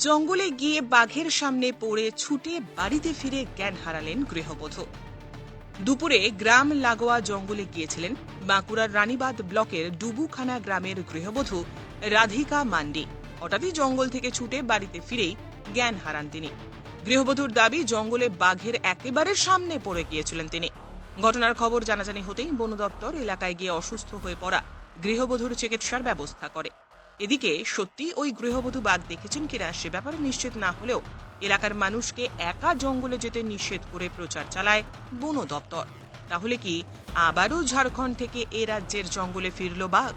জঙ্গলে গিয়ে বাঘের সামনে পড়ে ছুটে বাড়িতে ফিরে জ্ঞান হারালেন গৃহবধূ। দুপুরে গ্রাম লাগোয়া জঙ্গলে গিয়েছিলেন বাঁকুড়ার রানীবাঁধ ব্লকের ডুবুখানা গ্রামের গৃহবধূ রাধিকা মান্ডি। হঠাৎই জঙ্গল থেকে ছুটে বাড়িতে ফিরেই জ্ঞান হারান তিনি। গৃহবধূর দাবি, জঙ্গলে বাঘের একেবারে সামনে পড়ে গিয়েছিলেন তিনি। ঘটনার খবর জানাজানি হতেই বন দপ্তর এলাকায় গিয়ে অসুস্থ হয়ে পড়া গৃহবধূর চিকিৎসার ব্যবস্থা করে। এদিকে সত্যি ওই গৃহবধূ বাঘ দেখেছেন কিনা সে ব্যাপারে নিশ্চিত না হলেও এলাকার মানুষকে একা জঙ্গলে যেতে নিষেধ করে প্রচার চালায় বন দপ্তর। তাহলে কি আবারও ঝাড়খণ্ড থেকে এ রাজ্যের জঙ্গলে ফিরল বাঘ?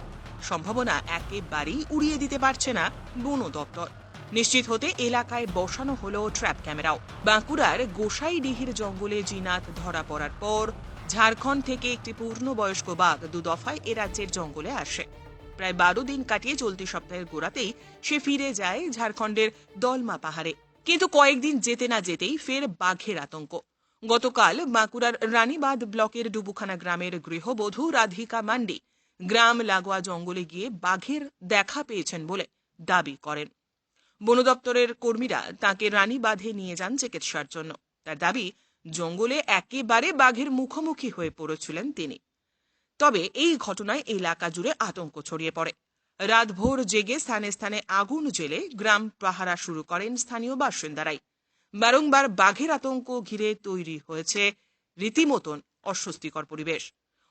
সম্ভাবনা একেবারেই উড়িয়ে দিতে পারছে না বন দপ্তর। নিশ্চিত হতে এলাকায় বসানো হলো ট্র্যাপ ক্যামেরাও। বাঁকুড়ার গোসাইডিহির জঙ্গলে জিনাত ধরা পড়ার পর ঝাড়খণ্ড থেকে একটি পূর্ণবয়স্ক বাঘ 2 দফায় এ রাজ্যের জঙ্গলে আসে। প্রায় 12 দিন কাটিয়ে চলতি সপ্তাহের গোড়াতেই সে ফিরে যায় ঝাড়খণ্ডের দলমা পাহাড়ে। কিন্তু কয়েকদিন যেতে না যেতেই ফের বাঘের আতঙ্ক। গতকাল বাঁকুড়ার রানীবাঁধ ব্লকের ডুবুখানা গ্রামের গৃহবধূ রাধিকা মান্ডি গ্রাম লাগোয়া জঙ্গলে গিয়ে বাঘের দেখা পেয়েছেন বলে দাবি করেন। বন দপ্তরের কর্মীরা তাকে রানীবাঁধে নিয়ে যান চিকিৎসার জন্য। তার দাবি, জঙ্গলে একেবারে বাঘের মুখোমুখি হয়ে পড়েছিলেন তিনি। তবে এই ঘটনায় এলাকা জুড়ে আতঙ্ক ছড়িয়ে পড়ে। রাতভোর জেগে স্থানে স্থানে আগুন জ্বেলে গ্রাম পাহারা শুরু করেন স্থানীয় বাসিন্দারাই। বারংবার বাঘের আতঙ্ক ঘিরে তৈরি হয়েছে রীতিমতন অস্বস্তিকর পরিবেশ।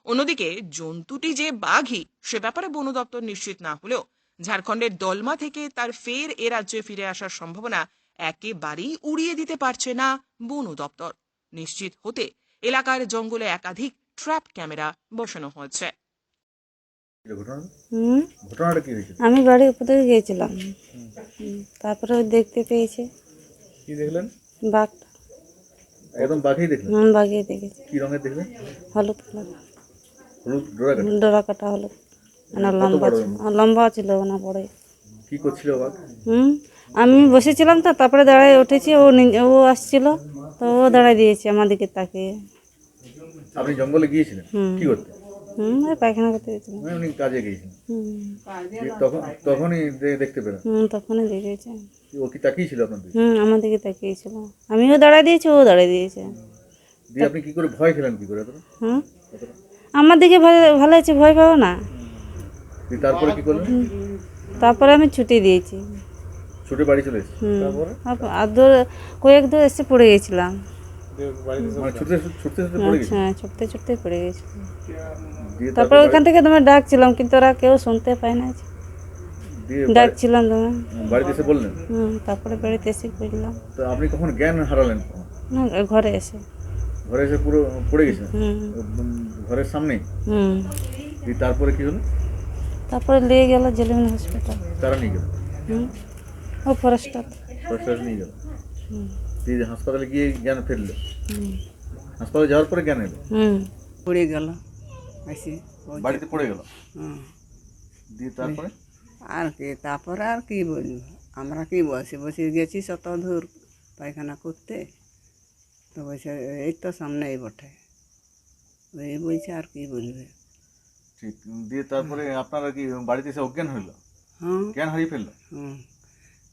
অন্যদিকে জন্তুটি যে বাঘই সে ব্যাপারে বন দপ্তর নিশ্চিত না হলেও ঝাড়খণ্ডের দলমা থেকে তার ফের এ রাজ্যে ফিরে আসার সম্ভাবনা একেবারেই উড়িয়ে দিতে পারছে না বন দপ্তর। নিশ্চিত হতে এলাকার জঙ্গলে একাধিক ট্র্যাপ ক্যামেরা বসানো হয়েছে। আমি বাড়ি উপরে গিয়েছিলাম, তারপরে দেখতে পেয়েছে। কি দেখলেন? বাঘটা একদম বাঘেই দেখলেন? বাঘিয়ে দেখেছি। কি রঙের দেখলেন? হলুদ কালার, হলুদ ডোরা কাটা? ডোরা কাটা হলুদ, মানে লম্বা ছিল, লম্বা ছিল না বড়। কি করছিল বাঘ? আমি বসেছিলাম তো, তারপরে দাঁড়ায় উঠেছি, ও আসছিল তো ও দাঁড়ায় দিয়েছে আমার দিকে তাকিয়ে। আপনি জঙ্গলে গিয়েছিলেন কি করতে? পায়খানা করতে গেছিলাম। উনি কাজে গিয়েছিলেন, তখনই দেখতে পেলেন? তখনই দেখেছে। ও কি তাকিয়েছিল আপনার দিকে? আমার দিকে তাকিয়েছিল, আমিও দাঁড়ায় দিয়েছি, ও দাঁড়ায় দিয়েছে। দিয়ে আপনি কি করে ভয় খেলেন? কি করে? আমার দিকে ভালো আছে, ভয় পাবো না। তারপরে কি করলেন? তারপরে আমি ছুটি দিয়েছি, ছুটে বাড়ি চলে এসেছি। কয়েক দূর এসে পড়ে গেছিলাম, ছুটতে ছুটতে পড়ে গেছিলাম। তারপরে ওইখান থেকে তোমার ডাকছিলাম, কিন্তু ওরা কেউ শুনতে পায় না। ডাকছিলাম তোমার, বাড়িতে এসে বললেন? তারপরে বাড়িতে এসে পড়লাম। তো আপনি কখন জ্ঞান হারালেন? ঘরে এসে পুরো পড়ে গেছেন ঘরের সামনে? তারপরে কি হলো? তারপরে নিয়ে গেল জেলিমিন হসপিটাল। তারা নিয়ে গেল? ও ফরেস্টার নিয়ে গেল। হাসপাতালে গিয়ে জ্ঞান ফিরলো? হাসপাতালে যাওয়ার পরে জ্ঞান এলো? পড়ে গেল, বাড়িতে পড়ে গেল। দিয়ে তারপরে তারপরে আর কি বলবো, আমরা কি বসে গেছি শত দূর পায়খানা করতে, তো বলছে এই তো সামনেই বটে, ওই বলছে আর কি বলবে। ঠিক। দিয়ে তারপরে আপনারা কি বাড়িতে এসে অজ্ঞান হইলো? জ্ঞান হারিয়ে ফেললো?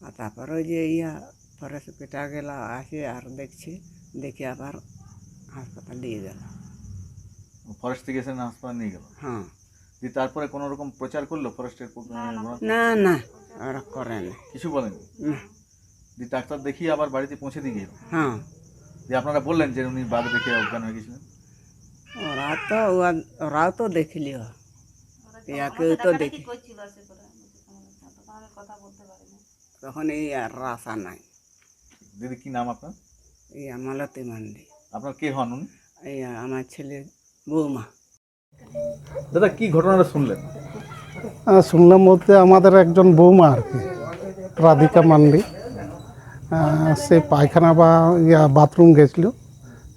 আর তারপরে ওই যে ফরেস্ট পেটা গেল, আসে আর দেখে আবার হাসপাতাল নিয়ে গেল। ফরেস্ট থেকে এসে হাসপাতাল নিয়ে গেল? দিয়ে তারপরে কোনো রকম প্রচার করলো ফরেস্টের? না না, ওরা করে না, কিছু বলেনি? দিয়ে ডাক্তার দেখিয়ে আবার বাড়িতে পৌঁছে দিয়ে গেল? হ্যাঁ। দিয়ে আপনারা বললেন যে উনি বাঘ দেখে অজ্ঞান হয়ে গেছিলেন? ওরাও তো দেখলি, কেউ তো দেখি, তখন এই আর আশা নাই। দিদি কি নাম আপনার? এই মালতী মান্ডি। আপনার কে হন উনি? এই আমার ছেলে বৌমা। দাদা কি ঘটনাটা শুনলেন? শুনলাম বলতে আমাদের একজন বৌমা আর কি, রাধিকা মান্ডি, সে পায়খানা বা বাথরুম গেছিল,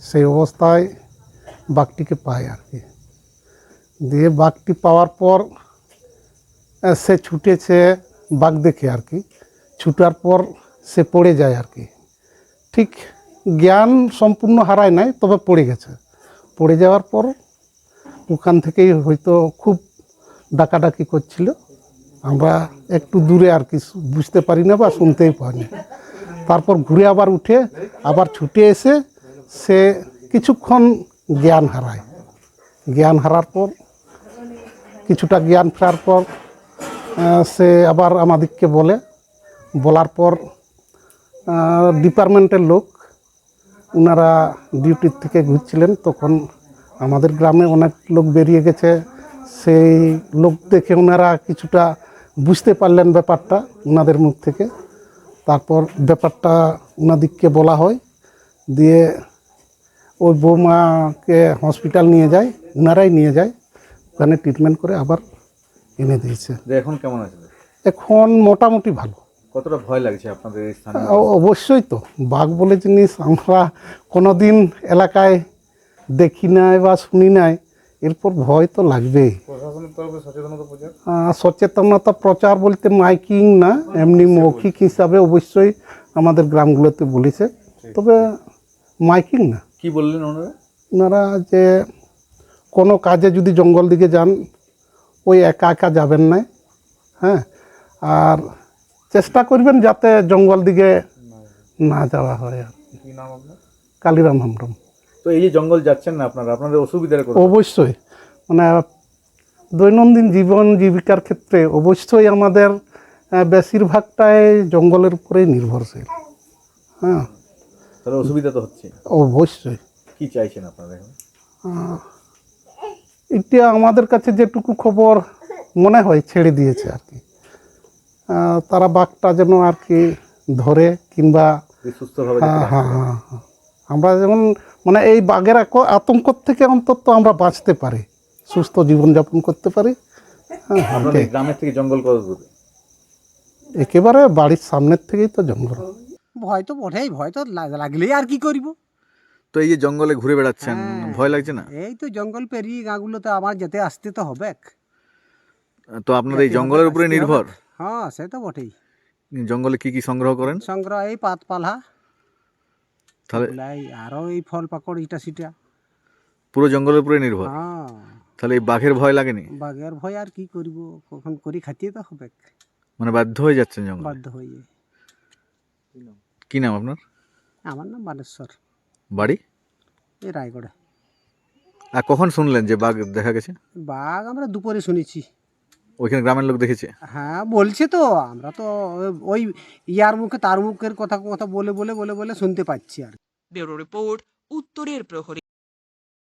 সেই অবস্থায় বাঘটিকে পায় আর কি। দিয়ে বাঘটি পাওয়ার পর সে ছুটেছে বাঘ দেখে আর কি। ছুটার পর সে পড়ে যায় আর কি। ঠিক জ্ঞান সম্পূর্ণ হারায় নাই, তবে পড়ে গেছে। পড়ে যাওয়ার পর ওখান থেকেই হয়তো খুব ডাকাডাকি করছিল, আমরা একটু দূরে আর কি, বুঝতে পারি না বা শুনতেই পাই না। তারপর ঘুরে আবার উঠে আবার ছুটে এসে সে কিছুক্ষণ জ্ঞান হারায়। জ্ঞান হারার পর কিছুটা জ্ঞান ফেরার পর সে আবার আমাদেরকে বলার পর ডিপার্টমেন্টের লোক ওনারা ডিউটির থেকে ঘুরছিলেন, তখন আমাদের গ্রামে অনেক লোক বেরিয়ে গেছে। সেই লোক দেখে ওনারা কিছুটা বুঝতে পারলেন ব্যাপারটা ওনাদের মুখ থেকে। তারপর ব্যাপারটা ওনাদিককে বলা হয়, দিয়ে ওই বৌমাকে হসপিটাল নিয়ে যায়, ওনারাই নিয়ে যায়, ওখানে ট্রিটমেন্ট করে আবার এনে দিয়েছে। যে এখন কেমন আছে? এখন মোটামুটি ভালো। কতটা ভয় লাগছে আপনাদের এই স্থানে? অবশ্যই তো, বাঘ বলে জিনিস আমরা কোনোদিন এলাকায় দেখি নাই বা শুনি নাই, এরপর ভয় তো লাগবেই। প্রশাসনের তরফে সচেতনতা প্রচার? সচেতনতা প্রচার বলতে মাইকিং না, এমনি মৌখিক হিসাবে অবশ্যই আমাদের গ্রামগুলোতে বলেছে, তবে মাইকিং না। কি বললেন ওনারা? ওনারা যে কোনো কাজে যদি জঙ্গল দিকে যান ওই একা একা যাবেন না, হ্যাঁ, আর চেষ্টা করবেন যাতে জঙ্গল দিকে না যাওয়া হয়। আর কি নাম আপনার? কালিরাম হেমব্রম। তো এই যে জঙ্গল যাচ্ছেন না আপনারা, আপনাদের অসুবিধার কথা? অবশ্যই, মানে দৈনন্দিন জীবন জীবিকার ক্ষেত্রে অবশ্যই আমাদের বেশিরভাগটাই জঙ্গলের উপরেই নির্ভরশীল। হ্যাঁ, তাহলে অসুবিধা তো হচ্ছে। অবশ্যই। কি চাইছেন আপনারা এখন? এটা আমাদের কাছে যেটুকু খবর মনে হয় ছেড়ে দিয়েছে আর কি। তারা বাঘটা যেন আর কি ধরে, কিংবা সুস্থভাবে হ্যাঁ, আমরা যেমন মানে এই বাঘের আতঙ্ক থেকে অন্তত আমরা বাঁচতে পারি, সুস্থ জীবনযাপন করতে পারি। আপনাদের গ্রামের থেকে জঙ্গল কত দূরে? একেবারে বাড়ির সামনের থেকেই তো জঙ্গল। ভয় তো বটেই, ভয় তো লাগলেই আর কি করিব। তো এই যে জঙ্গলে ঘুরে বেড়াচ্ছেন, ভয় লাগছে না? এই তো জঙ্গল পেরিয়ে গাঁগুলোতে আমার যেতে আসতে তো হবে। তো আপনারা এই জঙ্গলের উপরে নির্ভর? হ্যাঁ, সে তো বটেই। জঙ্গলে কি কি সংগ্রহ করেন? সংগ্রহ এই পাতপালা, তাহলে আরো এই ফল পাকড় ইটা সিটা। পুরো জঙ্গলের উপরে নির্ভর? হ্যাঁ, তাহলে এই বাঘের ভয় লাগেনি? বাঘের ভয় আর কি করিব, কখন করি খাইতে তো হবে। মানে বাধ্য হয়ে যাচ্ছেন জঙ্গল? বাধ্য হয়ে। কি নাম আপনার? আমার নাম বানেশ্বর, বাড়ি? এই রায়গড়ে। আর কখন শুনলেন যে বাঘ দেখা গেছে? বাঘ আমরা দুপুরে শুনেছি। ওইখানে গ্রামের লোক দেখেছে? হ্যাঁ, বলছে তো, আমরা তো ওই ইয়ার মুখে তার মুখের কথা কথা বলে বলে বলে বলে শুনতে পাচ্ছি আর। ব্যুরো রিপোর্ট, উত্তরের প্রহরী।